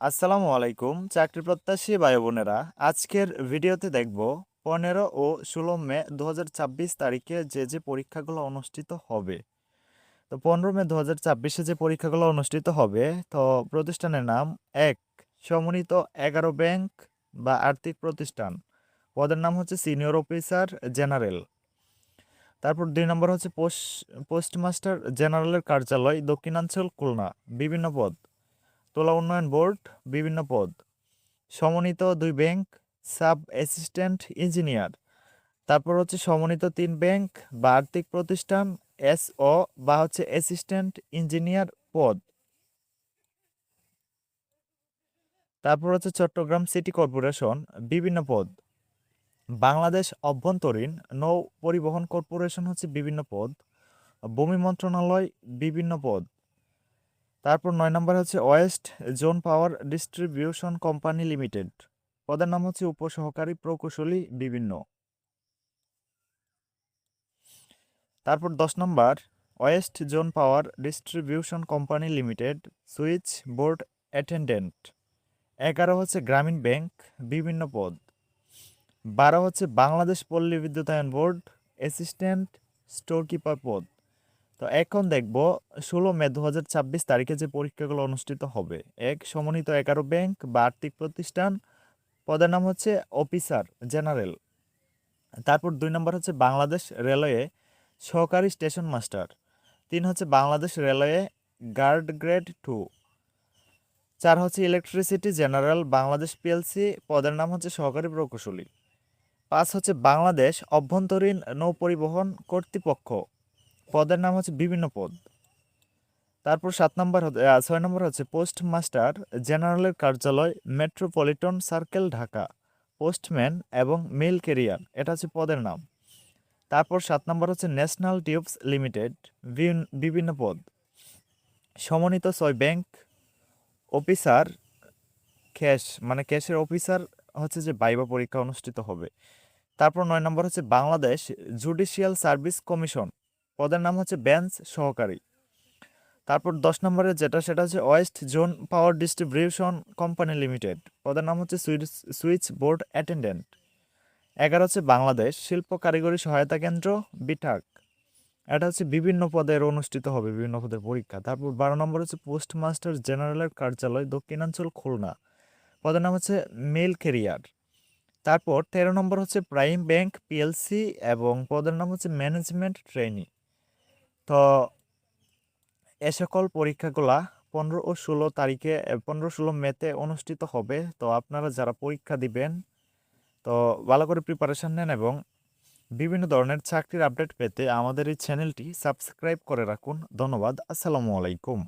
আসসালামু আলাইকুম চাকরি প্রত্যাশী ভাই বোনেরা, আজকের ভিডিওতে দেখব 15 ও 16 মে 2024 তারিখে যে পরীক্ষাগুলো অনুষ্ঠিত হবে। তো 15 মে 2024 যে পরীক্ষাগুলো অনুষ্ঠিত হবে, তো প্রতিষ্ঠানের নাম: 1. সমন্বিত 11 ব্যাংক বা আর্থিক প্রতিষ্ঠান, পদের নাম হচ্ছে সিনিয়র অফিসার জেনারেল। তারপর 2 নম্বর হচ্ছে পোস্টমাস্টার জেনারেলের কার্যালয়, দক্ষিণাঞ্চল, খুলনা, বিভিন্ন পদ। তোলা উন্নয়ন বোর্ড, বিভিন্ন পদ। সমন্বিত 2 ব্যাংক, সাব অ্যাসিস্ট্যান্ট ইঞ্জিনিয়ার। তারপর হচ্ছে সমন্বিত 3 ব্যাংক বা আর্থিক প্রতিষ্ঠান, এসও বা হচ্ছে অ্যাসিস্ট্যান্ট ইঞ্জিনিয়ার পদ। তারপর হচ্ছে চট্টগ্রাম সিটি কর্পোরেশন, বিভিন্ন পদ। বাংলাদেশ অভ্যন্তরীণ নৌ পরিবহন কর্পোরেশন হচ্ছে বিভিন্ন পদ। ভূমি মন্ত্রণালয়, বিভিন্ন পদ। তারপর 9 নম্বর হচ্ছে west zone power distribution company limited, পদের নাম হচ্ছে উপসহকারী প্রকৌশলী, বিভিন্ন। তারপর 10 নম্বর west zone power distribution company limited, switchboard attendant. 11 হচ্ছে গ্রামীণ ব্যাংক, বিভিন্ন পদ। 12 হচ্ছে বাংলাদেশ পল্লী বিদ্যুতায়ন বোর্ড, অ্যাসিস্ট্যান্ট স্টোর কিপার পদ। তো এখন দেখব 16 মে 2024 তারিখে যে পরীক্ষাগুলো অনুষ্ঠিত হবে। 1. সমন্বিত 11 ব্যাংক বা আর্থিক প্রতিষ্ঠান, পদের নাম হচ্ছে অফিসার জেনারেল। তারপর 2 নম্বর হচ্ছে বাংলাদেশ রেলওয়ে সহকারী স্টেশন মাস্টার। 3 হচ্ছে বাংলাদেশ রেলওয়ে গার্ড গ্রেড 2। 4 হচ্ছে ইলেকট্রিসিটি জেনারেল বাংলাদেশ পিএলসি, পদের নাম হচ্ছে সহকারী প্রকৌশলী। 5 হচ্ছে বাংলাদেশ অভ্যন্তরীণ নৌ পরিবহন কর্তৃপক্ষ, পদের নাম হচ্ছে বিভিন্ন পদ। তারপর 6 নম্বর হচ্ছে পোস্টমাস্টার জেনারেলের কার্যালয়, মেট্রোপলিটন সার্কেল, ঢাকা, পোস্টম্যান এবং মেল ক্যারিয়ার, এটা হচ্ছে পদের নাম। তারপর 7 নম্বর হচ্ছে ন্যাশনাল টিউবস লিমিটেড, বিভিন্ন পদ। সমন্বিত 6 ব্যাংক, অফিসার ক্যাশ মানে ক্যাশের অফিসার হচ্ছে যে ভাইবা পরীক্ষা অনুষ্ঠিত হবে। তারপর 9 নম্বর হচ্ছে বাংলাদেশ জুডিশিয়াল সার্ভিস কমিশন, পদের নাম হচ্ছে বেঞ্চ সহকারী। তারপর 10 নম্বরে সেটা হচ্ছে west zone power distribution company limited, পদের নাম হচ্ছে সুইচ বোর্ড অ্যাটেন্ডেন্ট। 11 হচ্ছে বাংলাদেশ শিল্প কারিগরি সহায়তা কেন্দ্র, বিটাক, এটা হচ্ছে বিভিন্ন পদের অনুষ্ঠিত হবে, বিভিন্ন পদের পরীক্ষা। তারপর 12 নম্বর হচ্ছে পোস্টমাস্টার জেনারেলের কার্যালয়, দক্ষিণাঞ্চল, খুলনা, পদের নাম হচ্ছে মেল ক্যারিয়ার। তারপর 13 নম্বর হচ্ছে প্রাইম ব্যাংক পিএলসি এবং পদের নাম হচ্ছে ম্যানেজমেন্ট ট্রেনি। তো এ সকল পরীক্ষাগুলা 15 ও 16 তারিখে 15-16 মেতে অনুষ্ঠিত হবে। তো আপনারা যারা পরীক্ষা দিবেন, তো ভালো করে প্রিপারেশন নেন এবং বিভিন্ন ধরনের চাকরির আপডেট পেতে আমাদের এই চ্যানেলটি সাবস্ক্রাইব করে রাখুন। ধন্যবাদ। আসসালামু আলাইকুম।